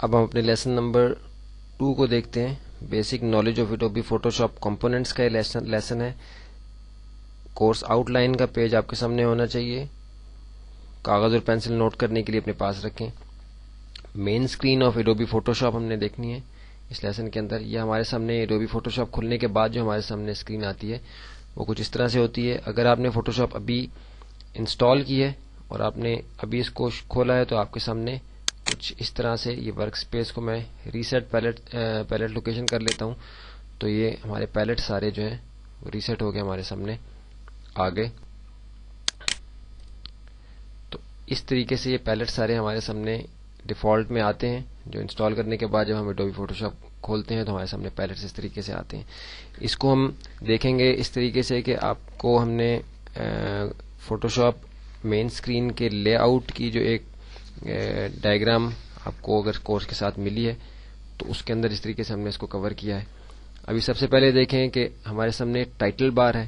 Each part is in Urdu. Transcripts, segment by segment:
اب ہم اپنے لیسن نمبر 2 کو دیکھتے ہیں. Basic knowledge of Adobe Photoshop components کا یہ لیسن ہے. کورس آؤٹ لائن کا پیج آپ کے سامنے ہونا چاہیے. کاغذ اور پینسل نوٹ کرنے کے لیے اپنے پاس رکھیں. مین اسکرین آف ایڈوبی فوٹوشاپ ہم نے دیکھنی ہے اس لیسن کے اندر. یہ ہمارے سامنے ایڈوبی فوٹوشاپ کھلنے کے بعد جو ہمارے سامنے اسکرین آتی ہے وہ کچھ اس طرح سے ہوتی ہے. اگر آپ نے فوٹوشاپ ابھی انسٹال کی ہے اور آپ نے ابھی اس کو کھولا ہے تو آپ کے سامنے کچھ اس طرح سے یہ ورک سپیس کو میں ریسیٹ پیلٹ لوکیشن کر لیتا ہوں تو یہ ہمارے پیلٹ سارے جو ہیں ریسیٹ ہو گئے ہمارے سامنے آگے. تو اس طریقے سے یہ پیلٹ سارے ہمارے سامنے ڈیفالٹ میں آتے ہیں. جو انسٹال کرنے کے بعد جب ہم ایڈوبی فوٹوشاپ کھولتے ہیں تو ہمارے سامنے پیلٹس اس طریقے سے آتے ہیں. اس کو ہم دیکھیں گے اس طریقے سے کہ آپ کو ہم نے فوٹوشاپ مین اسکرین کے لے آؤٹ کی جو ایک ڈائیگرام آپ کو اگر کورس کے ساتھ ملی ہے تو اس کے اندر اس طریقے سے ہم نے اس کو کور کیا ہے. ابھی سب سے پہلے دیکھیں کہ ہمارے سامنے ٹائٹل بار ہے.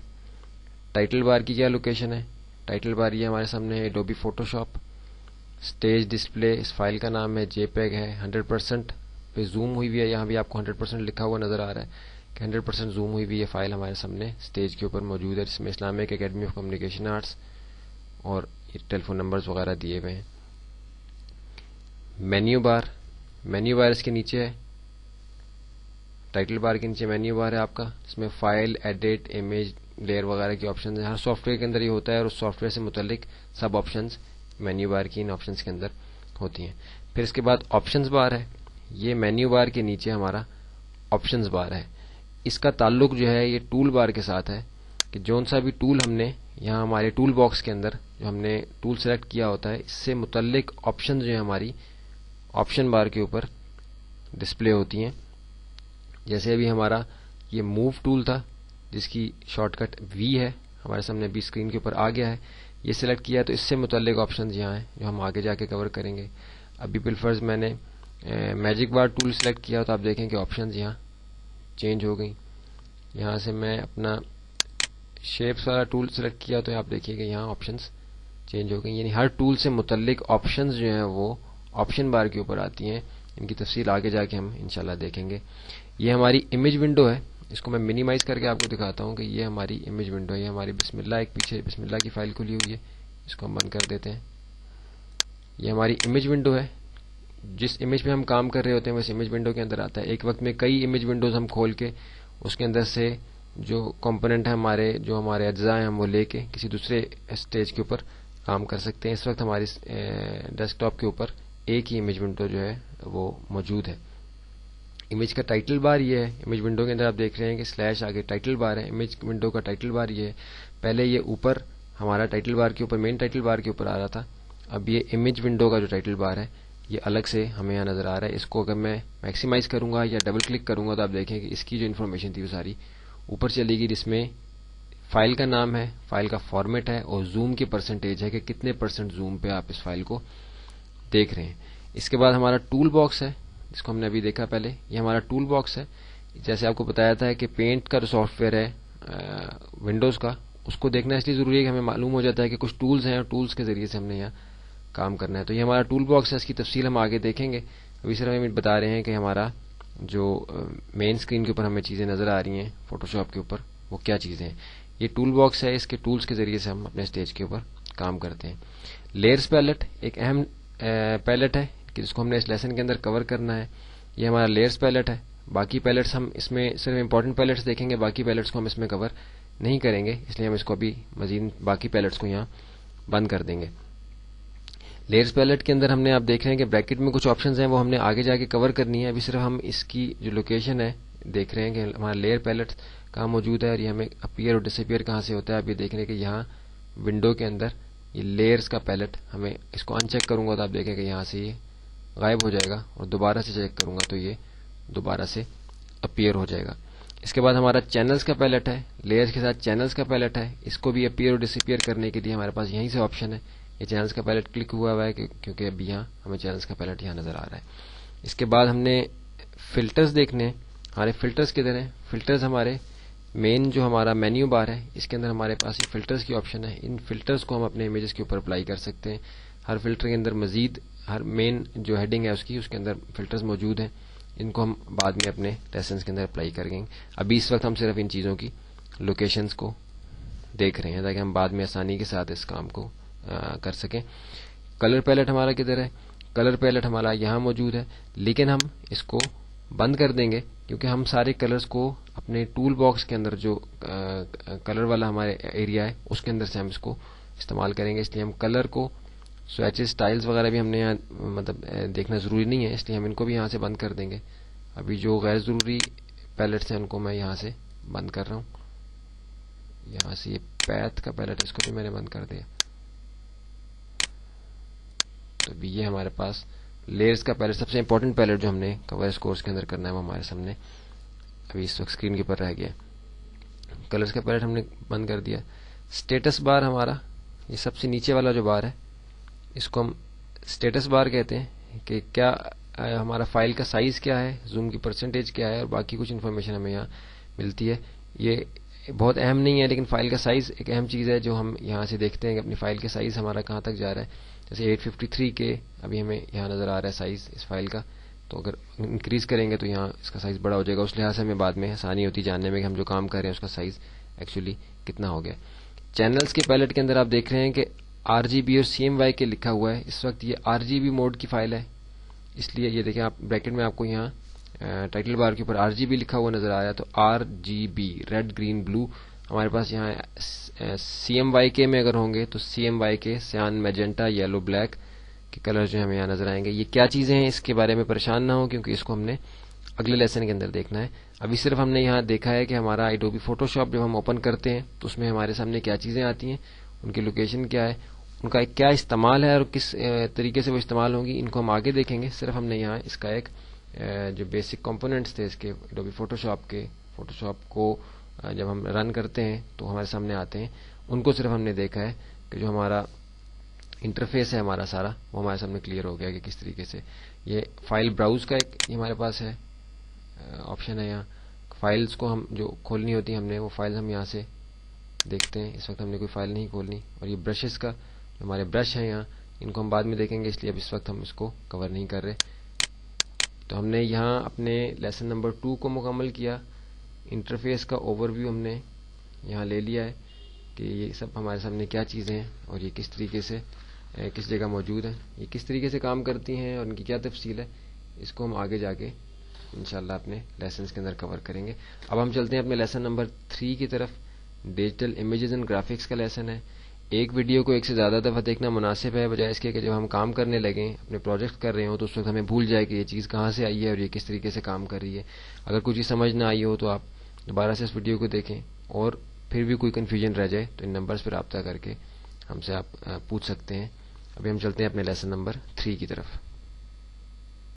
ٹائٹل بار کی کیا لوکیشن ہے؟ ٹائٹل بار یہ ہمارے سامنے ہے ایڈوبی فوٹوشاپ. اسٹیج ڈسپلے اس فائل کا نام ہے جے پیگ ہے. 100% پہ زوم ہوئی ہوئی ہے. یہاں بھی آپ کو 100% لکھا ہوا نظر آ رہا ہے کہ 100% زوم ہوئی ہوئی یہ فائل ہمارے سامنے اسٹیج کے اوپر موجود ہے جس میں Islamic academy of communication arts اور ٹیلی فون نمبرز وغیرہ دیے ہوئے ہیں. مینیو بار اس کے نیچے ہے. ٹائٹل بار کے نیچے مینیو بار ہے آپ کا. اس میں فائل، ایڈٹ، امیج، لیئر وغیرہ کے آپشنز ہیں. ہر سافٹ ویئر کے اندر یہ ہوتا ہے اور اس سافٹ ویئر سے متعلق سب آپشنز مینیو بار کی ان آپشنز کے اندر ہوتی ہیں. پھر اس کے بعد آپشنز بار ہے. یہ مینیو بار کے نیچے ہمارا آپشنز بار ہے. اس کا تعلق جو ہے یہ ٹول بار کے ساتھ ہے کہ جون سا بھی ٹول ہم نے یہاں ہمارے ٹول باکس کے اندر جو ہم نے ٹول سلیکٹ کیا ہوتا ہے اس سے متعلق آپشنز جو ہیں ہماری آپشن بار کے اوپر ڈسپلے ہوتی ہیں. جیسے ابھی ہمارا یہ موو ٹول تھا جس کی شارٹ کٹ وی ہے ہمارے سامنے ابھی اسکرین کے اوپر آ گیا ہے. یہ سلیکٹ کیا ہے تو اس سے متعلق آپشنز یہاں ہیں جو ہم آگے جا کے کور کریں گے. ابھی بالفرض میں نے میجک بار ٹول سلیکٹ کیا تو آپ دیکھیں کہ آپشنز یہاں چینج ہو گئی. یہاں سے میں اپنا شیپس والا ٹول سلیکٹ کیا تو آپ دیکھیے کہ یہاں آپشنز چینج ہو گئی. یعنی ہر ٹول سے متعلق آپشنز جو ہیں وہ آپشن بار کے اوپر آتی ہیں. ان کی تفصیل آگے جا کے ہم انشاءاللہ دیکھیں گے. یہ ہماری امیج ونڈو ہے. اس کو میں منیمائز کر کے آپ کو دکھاتا ہوں کہ یہ ہماری امیج ونڈو ہے. یہ ہماری بسم اللہ ایک پیچھے بسم اللہ کی فائل کھلی ہوئی ہے. اس کو ہم بند کر دیتے ہیں. یہ ہماری امیج ونڈو ہے. جس امیج پہ ہم کام کر رہے ہوتے ہیں وہ اس امیج ونڈو کے اندر آتا ہے. ایک وقت میں کئی امیج ونڈوز ہم کھول کے اس کے اندر سے جو کمپوننٹ ہیں جو ہمارے اجزاء ہیں ہم وہ لے کے کسی دوسرے اسٹیج کے اوپر کام کر سکتے ہیں. اس وقت ہماری ڈیسک ٹاپ کے اوپر ایک ہی امیج ونڈو جو ہے وہ موجود ہے. امیج کا ٹائٹل بار یہ ہے. امیج ونڈو کے اندر آپ دیکھ رہے ہیں کہ سلیش آگے ٹائٹل بار ہے. امیج ونڈو کا ٹائٹل بار یہ ہے. پہلے یہ اوپر ہمارا ٹائٹل بار کے اوپر مین ٹائٹل بار کے اوپر آ رہا تھا. اب یہ امیج ونڈو کا جو ٹائٹل بار ہے یہ الگ سے ہمیں یہاں نظر آ رہا ہے. اس کو اگر میں میکسیمائز کروں گا یا ڈبل کلک کروں گا تو آپ دیکھیں کہ اس کی جو انفارمیشن تھی وہ ساری اوپر چلے گی جس میں فائل کا نام ہے, فائل کا فارمیٹ ہے اور زوم کی پرسنٹیج ہے کہ کتنے پرسنٹ زوم پہ آپ اس فائل کو دیکھ رہے ہیں. اس کے بعد ہمارا ٹول باکس ہے جس کو ہم نے ابھی دیکھا پہلے. یہ ہمارا ٹول باکس ہے. جیسے آپ کو بتایا تھا کہ پینٹ کا جو سافٹ ویئر ہے ونڈوز کا اس کو دیکھنا اس لیے ضروری ہے کہ ہمیں معلوم ہو جاتا ہے کہ کچھ ٹولز ہیں اور ٹولز کے ذریعے سے ہم نے یہاں کام کرنا ہے. تو یہ ہمارا ٹول باکس ہے. اس کی تفصیل ہم آگے دیکھیں گے. ابھی صرف ہمیں بتا رہے ہیں کہ ہمارا جو مین اسکرین کے اوپر ہمیں چیزیں نظر آ رہی ہیں فوٹوشاپ کے اوپر وہ کیا چیزیں ہیں. یہ ٹول باکس ہے. اس کے ٹولز کے ذریعے سے ہم اپنے اسٹیج کے اوپر کام کرتے ہیں. لیئرز پیلٹ ایک اہم پیلٹ ہے کہ جس کو ہم نے اس لیسن کے اندر کور کرنا ہے. یہ ہمارا لیئرز پیلٹ ہے. باقی پیلٹس ہم اس میں صرف امپورٹنٹ پیلٹس دیکھیں گے. باقی پیلٹس کو ہم اس میں کور نہیں کریں گے اس لیے ہم اس کو ابھی مزید باقی پیلٹس کو یہاں بند کر دیں گے. لیئرز پیلٹ کے اندر ہم نے آپ دیکھ رہے ہیں کہ بریکٹ میں کچھ آپشنز ہیں وہ ہم نے آگے جا کے کور کرنی ہے. ابھی صرف ہم اس کی جو لوکیشن ہے دیکھ رہے ہیں کہ ہمارا لیئر پیلٹ کہاں موجود ہے اور یہ ہمیں اپیئر اور ڈس اپیئر کہاں سے ہوتا ہے. آپ یہ دیکھ رہے ہیں کہ یہاں ونڈو کے اندر یہ لیئرز کا پیلٹ ہمیں اس کو ان چیک کروں گا تو آپ دیکھیں کہ یہاں سے یہ غائب ہو جائے گا اور دوبارہ سے چیک کروں گا تو یہ دوبارہ سے اپیئر ہو جائے گا. اس کے بعد ہمارا چینلز کا پیلٹ ہے. لیئرز کے ساتھ چینلز کا پیلٹ ہے. اس کو بھی اپیئر اور ڈس اپیئر کرنے کے لیے ہمارے پاس یہیں سے آپشن ہے. یہ چینلز کا پیلٹ کلک ہوا ہے کیونکہ ابھی یہاں ہمیں چینلز کا پیلٹ یہاں نظر آ رہا ہے. اس کے بعد ہم نے فلٹرز دیکھنے ہیں. ہمارے فلٹرز کدھر ہیں؟ فلٹرز ہمارے مین جو ہمارا مینیو بار ہے اس کے اندر ہمارے پاس یہ فلٹرز کی آپشن ہے. ان فلٹرز کو ہم اپنے امیجز کے اوپر اپلائی کر سکتے ہیں. ہر فلٹر کے اندر مزید ہر مین جو ہیڈنگ ہے اس کے اندر فلٹرز موجود ہیں. ان کو ہم بعد میں اپنے لیسنس کے اندر اپلائی کریں گے. ابھی اس وقت ہم صرف ان چیزوں کی لوکیشنز کو دیکھ رہے ہیں تاکہ ہم بعد میں آسانی کے ساتھ اس کام کو کر سکیں. کلر پیلٹ ہمارا کدھر ہے؟ کلر پیلٹ ہمارا یہاں موجود ہے، لیکن ہم اس کو بند کر دیں گے کیونکہ ہم سارے کلرز کو اپنے ٹول باکس کے اندر جو کلر والا ہمارے ایریا ہے اس کے اندر سے ہم اس کو استعمال کریں گے. اس لیے ہم کلر کو سویچز اسٹائلز وغیرہ بھی ہم نے یہاں مطلب دیکھنا ضروری نہیں ہے، اس لیے ہم ان کو بھی یہاں سے بند کر دیں گے. ابھی جو غیر ضروری پیلٹس ہیں ان کو میں یہاں سے بند کر رہا ہوں. یہاں سے یہ پیتھ کا پیلٹ ہے، اس کو بھی میں نے بند کر دیا. تو ابھی یہ ہمارے پاس لیئرز کا پیلٹ، سب سے امپورٹنٹ پیلٹ جو ہم نے کور اس کورس کے اندر کرنا ہے وہ ہمارے سامنے ابھی اس وقت اسکرین کے اوپر رہ گیا. کلرز کا پیلٹ ہم نے بند کر دیا. اسٹیٹس بار ہمارا یہ سب سے نیچے والا جو بار ہے اس کو ہم اسٹیٹس بار کہتے ہیں کہ کیا ہمارا فائل کا سائز کیا ہے، زوم کی پرسنٹیج کیا ہے اور باقی کچھ انفارمیشن ہمیں یہاں ملتی ہے. یہ بہت اہم نہیں ہے لیکن فائل کا سائز ایک اہم چیز ہے جو ہم یہاں سے دیکھتے ہیں کہ اپنی فائل کا سائز ہمارا کہاں تک جا رہا ہے. جیسے 853 کے ابھی ہمیں یہاں نظر آ رہا ہے سائز اس فائل کا، تو اگر انکریز کریں گے تو یہاں اس کا سائز بڑا ہو جائے گا. اس لحاظ سے ہمیں بعد میں آسانی ہوتی جاننے میں کہ ہم جو کام کر رہے ہیں اس کا سائز ایکچولی کتنا ہو گیا. چینلز کے پیلٹ کے اندر آپ دیکھ رہے ہیں کہ RGB اور CMY کے لکھا ہوا ہے. اس وقت یہ RGB موڈ کی فائل ہے، اس لیے یہ دیکھیں آپ بریکٹ میں آپ کو یہاں ٹائٹل بار کے اوپر RGB لکھا ہوا نظر آ رہا ہے. تو RGB ریڈ گرین بلو ہمارے پاس یہاں CMY کے میں اگر ہوں گے تو CMY کے سیان میجنٹا یلو بلیک کے کلر جو ہمیں یہاں نظر آئیں گے. یہ کیا چیزیں ہیں اس کے بارے میں پریشان نہ ہوں کیونکہ اس کو ہم نے اگلے لیسن کے اندر دیکھنا ہے. ابھی صرف ہم نے یہاں دیکھا ہے کہ ہمارا ایڈوبی فوٹوشاپ جب ہم اوپن کرتے ہیں تو اس میں ہمارے سامنے کیا چیزیں آتی ہیں، ان کی لوکیشن کیا ہے، ان کا کیا استعمال ہے اور کس طریقے سے وہ استعمال ہوں گی، ان کو ہم آگے دیکھیں گے. صرف ہم نے یہاں اس کا ایک جو بیسک کمپوننٹس تھے اس کے ایڈوبی فوٹوشاپ کو جب ہم رن کرتے ہیں تو ہمارے سامنے آتے ہیں، ان کو صرف ہم نے دیکھا ہے کہ جو ہمارا انٹرفیس ہے ہمارا سارا وہ ہمارے سامنے کلیئر ہو گیا کہ کس طریقے سے. یہ فائل براؤز کا ایک ہمارے پاس ہے آپشن ہے. یہاں فائلز کو ہم جو کھولنی ہوتی ہیں ہم نے وہ فائل ہم یہاں سے دیکھتے ہیں. اس وقت ہم نے کوئی فائل نہیں کھولنی. اور یہ برشز کا جو ہمارے برش ہیں یہاں ان کو ہم بعد میں دیکھیں گے، اس لیے اب اس وقت ہم اس کو کور نہیں کر رہے. تو ہم نے یہاں اپنے لیسن نمبر 2 کو مکمل کیا. انٹرفیس کا اوور ویو ہم نے یہاں لے لیا ہے کہ یہ سب ہمارے سامنے کیا چیزیں ہیں اور یہ کس طریقے سے کس جگہ موجود ہیں، یہ کس طریقے سے کام کرتی ہیں اور ان کی کیا تفصیل ہے. اس کو ہم آگے جا کے انشاءاللہ اپنے لیسنز کے اندر کور کریں گے. اب ہم چلتے ہیں اپنے لیسن نمبر 3 کی طرف. ڈیجیٹل امیجز اینڈ گرافکس کا لیسن ہے. ایک ویڈیو کو ایک سے زیادہ دفعہ دیکھنا مناسب ہے بجائے اس کے کہ جب ہم کام کرنے لگیں اپنے پروجیکٹ کر رہے ہوں تو اس وقت ہمیں بھول جائے کہ یہ چیز کہاں سے آئی ہے اور یہ کس طریقے سے کام کر رہی ہے. اگر کچھ چیز سمجھ نہ آئی ہو تو آپ دوبارہ سے اس ویڈیو کو دیکھیں، اور پھر بھی کوئی کنفیوژن رہ جائے تو ان نمبرز پر رابطہ کر کے ہم سے آپ پوچھ سکتے ہیں. ابھی ہم چلتے ہیں اپنے لیسن نمبر 3 کی طرف.